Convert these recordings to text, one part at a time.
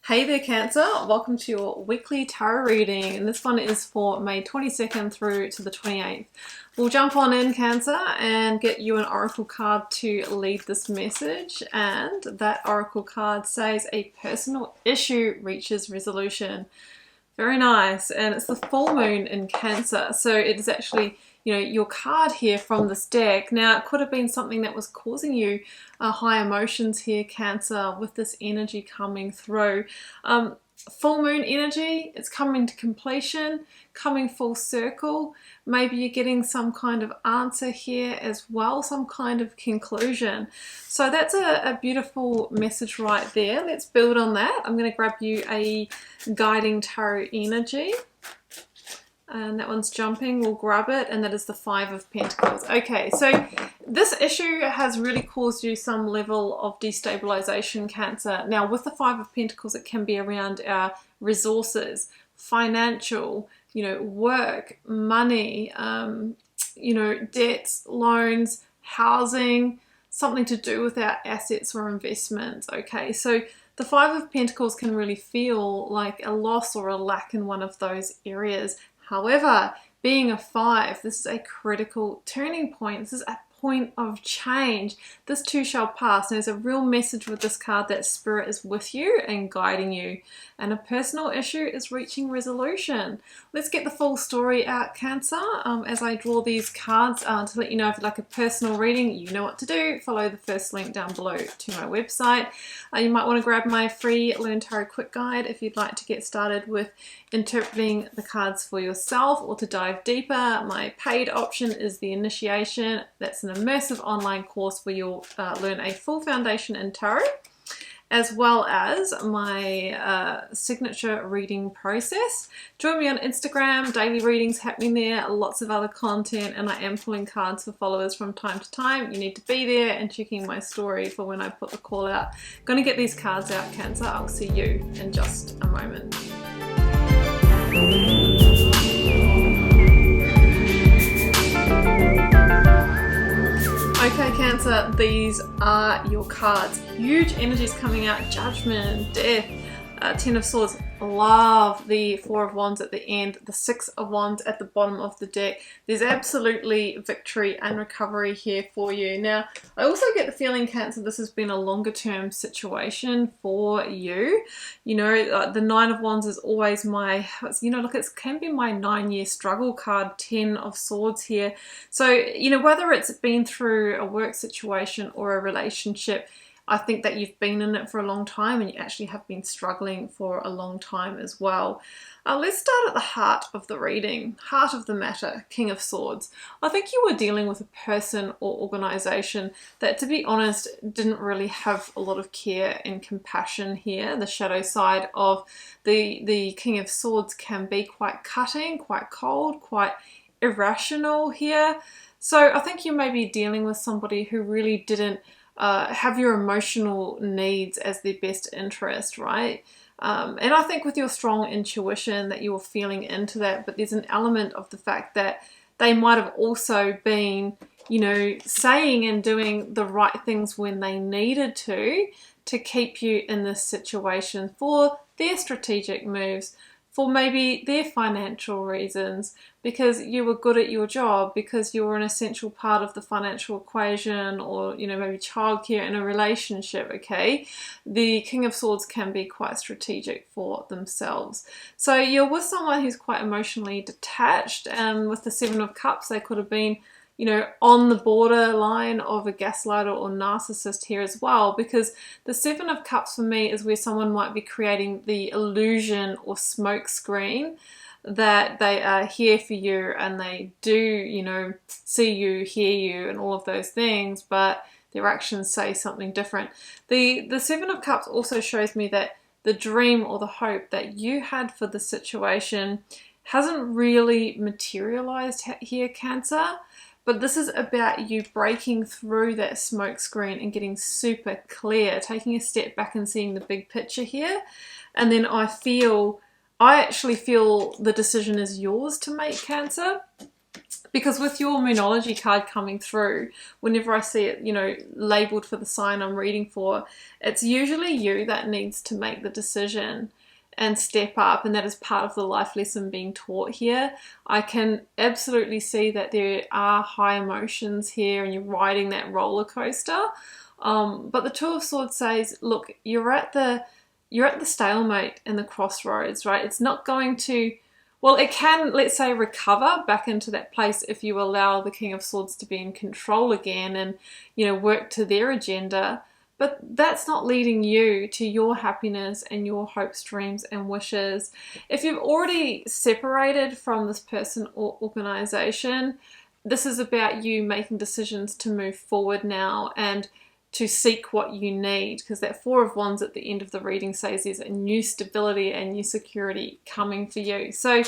Hey there Cancer, welcome to your weekly tarot reading, and this one is for May 22nd through to the 28th. We'll jump on in Cancer and get you an oracle card to lead this message, and that oracle card says a personal issue reaches resolution. Very nice, and it's the full moon in Cancer, so it is actually your card here from this deck. Now, it could have been something that was causing you high emotions here, Cancer, with this energy coming through. Full moon energy, it's coming to completion, coming full circle. Maybe you're getting some kind of answer here as well, some kind of conclusion. So that's a beautiful message right there. Let's build on that. I'm going to grab you a guiding tarot energy. And that one's jumping, we'll grab it, and that is the Five of Pentacles. Okay, so this issue has really caused you some level of destabilization, Cancer. Now, with the Five of Pentacles, it can be around our resources, financial, work, money, debts, loans, housing, something to do with our assets or investments, okay? So the Five of Pentacles can really feel like a loss or a lack in one of those areas. However, being a 5, this is a critical turning point. This is a point of change. This too shall pass. There's a real message with this card that Spirit is with you and guiding you. And a personal issue is reaching resolution. Let's get the full story out, Cancer. As I draw these cards to let you know if you'd like a personal reading, you know what to do. Follow the first link down below to my website. You might want to grab my free Learn Tarot Quick Guide if you'd like to get started with interpreting the cards for yourself, or to dive deeper. My paid option is the Initiation. That's an immersive online course where you'll learn a full foundation in tarot, as well as my signature reading process. Join me on Instagram, daily readings happening there, lots of other content, and I am pulling cards for followers from time to time. You need to be there and checking my story for when I put the call out. Gonna get these cards out, Cancer. I'll see you in just a moment. Okay, Cancer, these are your cards. Huge energies coming out. Judgment, death, Ten of Swords, love, the Four of Wands at the end, the Six of Wands at the bottom of the deck. There's absolutely victory and recovery here for you. Now, I also get the feeling, Cancer, this has been a longer term situation for you. The Nine of Wands is always my, look, it can be my 9-year struggle card, 10 of Swords here. So, whether it's been through a work situation or a relationship, I think that you've been in it for a long time and you actually have been struggling for a long time as well. Let's start at the heart of the reading, heart of the matter, King of Swords. I think you were dealing with a person or organization that, to be honest, didn't really have a lot of care and compassion here. The shadow side of the King of Swords can be quite cutting, quite cold, quite irrational here. So I think you may be dealing with somebody who really didn't have your emotional needs as their best interest, right? And I think with your strong intuition that you were feeling into that, but there's an element of the fact that they might have also been, saying and doing the right things when they needed to keep you in this situation for their strategic moves, for maybe their financial reasons, because you were good at your job, because you were an essential part of the financial equation, or maybe childcare in a relationship, okay? The King of Swords can be quite strategic for themselves. So you're with someone who's quite emotionally detached, and with the Seven of Cups, they could have been on the borderline of a gaslighter or narcissist here as well, because the Seven of Cups for me is where someone might be creating the illusion or smoke screen that they are here for you and they do, see you, hear you, and all of those things, but their actions say something different. The Seven of Cups also shows me that the dream or the hope that you had for the situation hasn't really materialized here, Cancer. But this is about you breaking through that smoke screen and getting super clear, taking a step back and seeing the big picture here. And then I actually feel the decision is yours to make, Cancer. Because with your Moonology card coming through, whenever I see it, you know, labeled for the sign I'm reading for, it's usually you that needs to make the decision and step up, and that is part of the life lesson being taught here. I can absolutely see that there are high emotions here and you're riding that roller coaster. But the Two of Swords says, look, you're at the stalemate and the crossroads, right? It's not going to, well, it can, let's say, recover back into that place if you allow the King of Swords to be in control again and, you know, work to their agenda. But that's not leading you to your happiness and your hopes, dreams, and wishes. If you've already separated from this person or organization, this is about you making decisions to move forward now and to seek what you need, because that Four of Wands at the end of the reading says there's a new stability and new security coming for you. So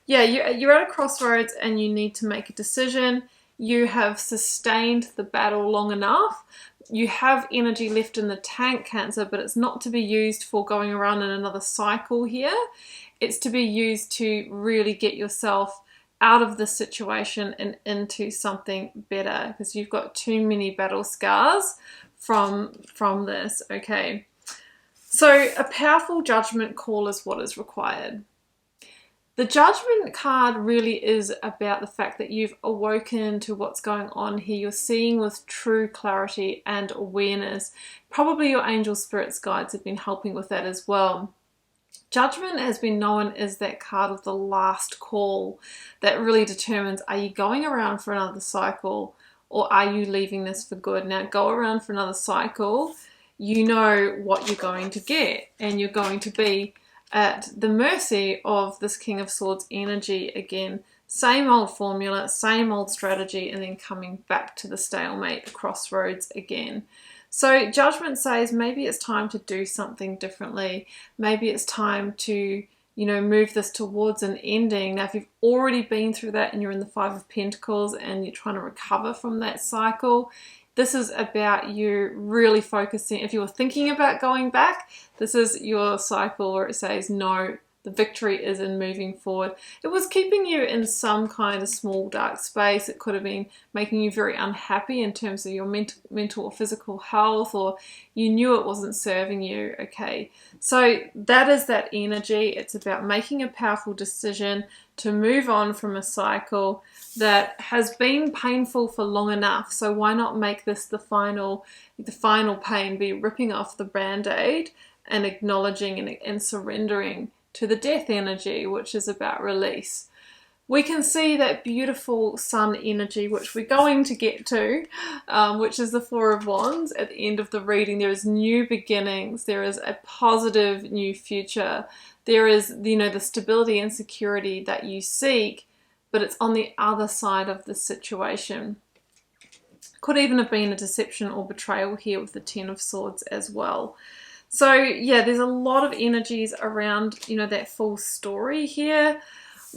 yeah, you're at a crossroads and you need to make a decision. You have sustained the battle long enough. You have energy left in the tank, Cancer, but it's not to be used for going around in another cycle here. It's to be used to really get yourself out of this situation and into something better, because you've got too many battle scars from this. Okay, so a powerful judgment call is what is required. The Judgment card really is about the fact that you've awoken to what's going on here. You're seeing with true clarity and awareness. Probably your angel spirits guides have been helping with that as well. Judgment has been known as that card of the last call that really determines, are you going around for another cycle or are you leaving this for good? Now, go around for another cycle, you know what you're going to get, and you're going to be at the mercy of this King of Swords energy again. Same old formula, same old strategy, and then coming back to the stalemate, the crossroads again. So Judgment says maybe it's time to do something differently. Maybe it's time to, you know, move this towards an ending. Now, if you've already been through that and you're in the Five of Pentacles and you're trying to recover from that cycle, this is about you really focusing. If you were thinking about going back, this is your cycle where it says, no, the victory is in moving forward. It was keeping you in some kind of small dark space. It could have been making you very unhappy in terms of your mental or physical health, or you knew it wasn't serving you. Okay, so that is that energy. It's about making a powerful decision to move on from a cycle that has been painful for long enough. So why not make this the final pain, be ripping off the band-aid and acknowledging and surrendering to the death energy, which is about release. We can see that beautiful sun energy, which we're going to get to, which is the Four of Wands at the end of the reading. There is new beginnings. There is a positive new future. There is, you know, the stability and security that you seek, but it's on the other side of the situation. Could even have been a deception or betrayal here with the Ten of Swords as well. So yeah, there's a lot of energies around, you know, that full story here.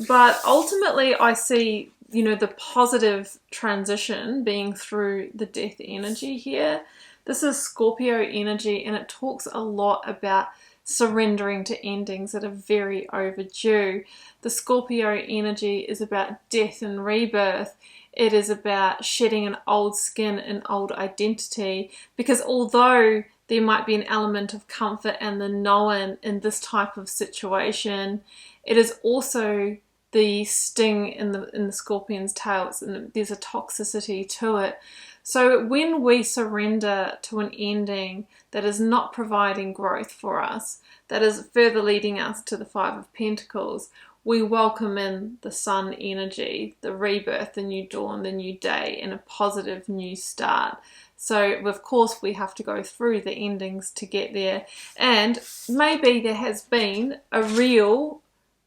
But ultimately I see, you know, the positive transition being through the death energy here. This is Scorpio energy, and it talks a lot about surrendering to endings that are very overdue. The Scorpio energy is about death and rebirth. It is about shedding an old skin and old identity, because although there might be an element of comfort and the known in this type of situation, it is also the sting in the scorpion's tail. There's a toxicity to it. So when we surrender to an ending that is not providing growth for us, that is further leading us to the Five of Pentacles, we welcome in the sun energy, the rebirth, the new dawn, the new day, and a positive new start. So of course we have to go through the endings to get there, and maybe there has been a real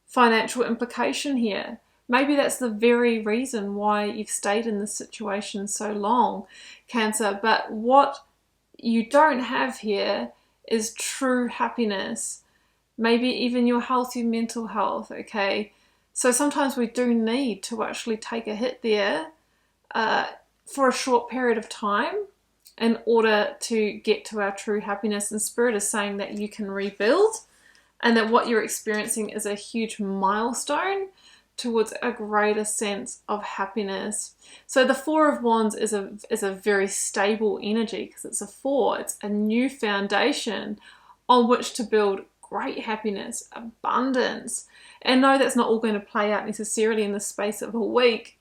financial implication here. Maybe that's the very reason why you've stayed in this situation so long, Cancer. But what you don't have here is true happiness, maybe even your healthy mental health. Okay, so sometimes we do need to actually take a hit there for a short period of time in order to get to our true happiness. And Spirit is saying that you can rebuild, and that what you're experiencing is a huge milestone towards a greater sense of happiness. So the Four of Wands is a very stable energy because it's a 4. It's a new foundation on which to build great happiness, abundance. And no, that's not all going to play out necessarily in the space of a week,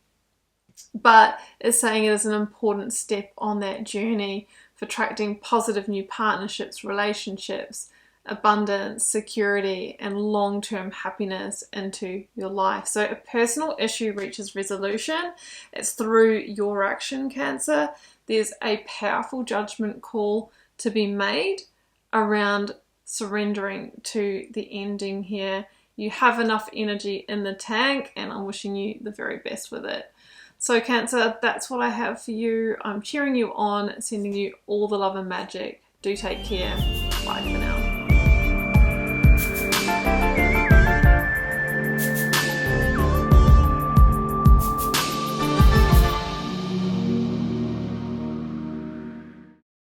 but it's saying it is an important step on that journey for attracting positive new partnerships, relationships, abundance, security, and long-term happiness into your life. So a personal issue reaches resolution. It's through your action, Cancer. There's a powerful judgment call to be made around surrendering to the ending here. You have enough energy in the tank, and I'm wishing you the very best with it. So Cancer, that's what I have for you. I'm cheering you on, sending you all the love and magic. Do take care. Bye for now.